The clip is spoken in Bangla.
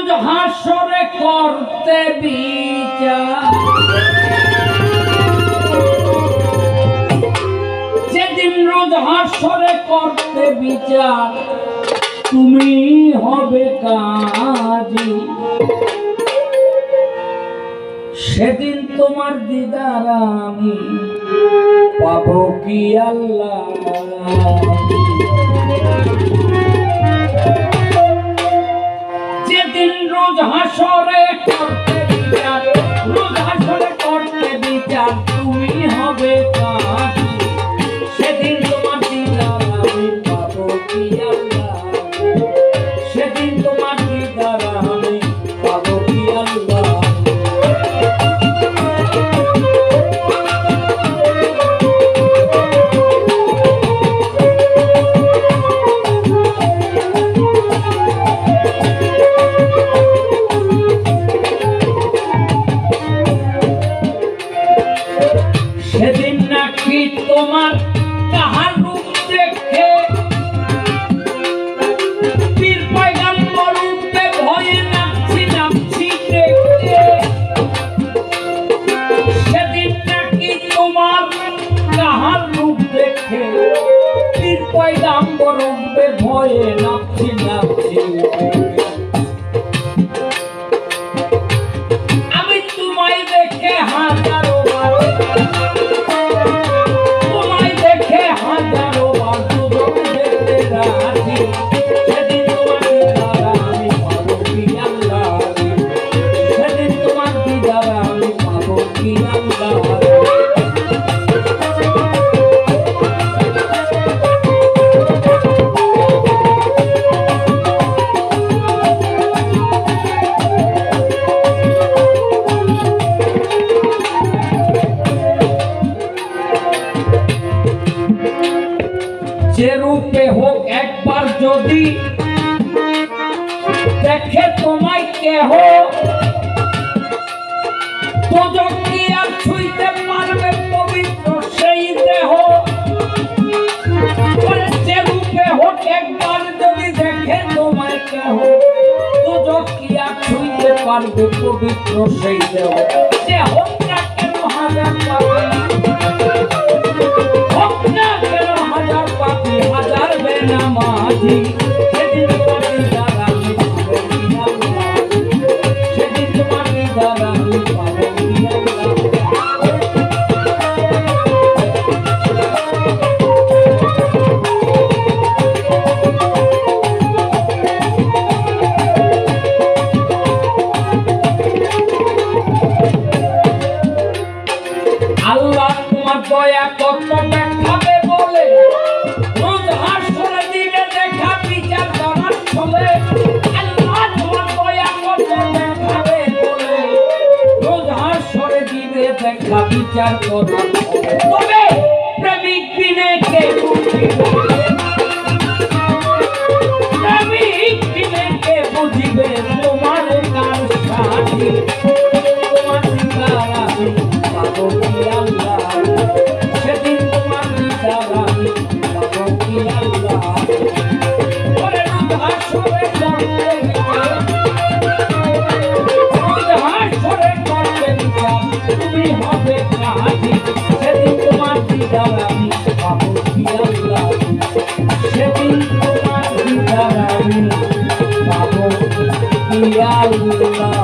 রোজ হাসরে করতে বিচার, যেদিন রোজ হাসরে করতে বিচার, তুমি হবে কাজী। সেদিন তোমার দিদার আমি পাবো কি আল্লাহ। যেদিন রোজ হাসরে করতে বিচার, রোজ হাসরে করতে বিচার, তুমি হবে কাজী। সেদিন তোমার দিদার আমি পাবো কি আল্লাহ। সেদিন তোমার দিদার আমি পাবো কি আল্লাহ। সেদিন নাকি তোমার কাহার রূপ দেখে পীর পয়গম্বর রূপে ভয়ে নাচছি নাচছি দেখে। সেদিন নাকি তোমার কাহার রূপ দেখে পীর পয়গম্বর রূপে ভয়ে নাচছি নাচছি দেখে। আমি তোমায় দেখে হাজারো বার, তোমায় দেখে হাজারো বার দুজন দেখতে রাজি। সেদিন তোমার দিদার আমি পাবো কি আল্লাহ। সেদিন তোমার দিদার আমি পাবো কি আল্লাহ। যে রূপে হোক একবার যদি দেখে তোমায় কেহ, তো কি আর ছুঁইতে পারবে পবিত্র সেই দেহ। যে রূপে হোক একবার যদি দেখে তোমায় কেহ, তো কি আর ছুঁইতে পারবে পবিত্র সেই দেহ। যে হোক না কেন হাজার পাবে, হোক না কেন হাজার পাবে, হাজার বেনামাজি। সেদিন তোমার দিদার আমি পাবো কি আল্লাহ। সেদিন তোমার দিদার আমি পাবো কি আল্লাহ। আল্লাহ তোমার দয়া কত দেখাবে বলে রোজ হাসরে দিবে দেখা বিচার করার ছলে। আল্লাহ তোমার দয়া কত দেখাবে বলে রোজ হাসরে দিবে দেখা বিচার করার ছলে। তবে প্রেমিক বিনে কে বুঝিবে, প্রেমিক বিনে কে বুঝিবে তোমার কার সাথী। তোমার দিদার আমি পাবো কি আল্লাহ। সেদিন তোমার দিদার আমি পাবো কি আল্লাহ। ওরে রোজ হাসরে করতে বিচার, রোজ হাসরে করতে বিচার, তুমি হবে কাজী। সেদিন তোমার দিদার আমি পাবো কি আল্লাহ। সেদিন তোমার দিদার আমি পাবো কি আল্লাহ।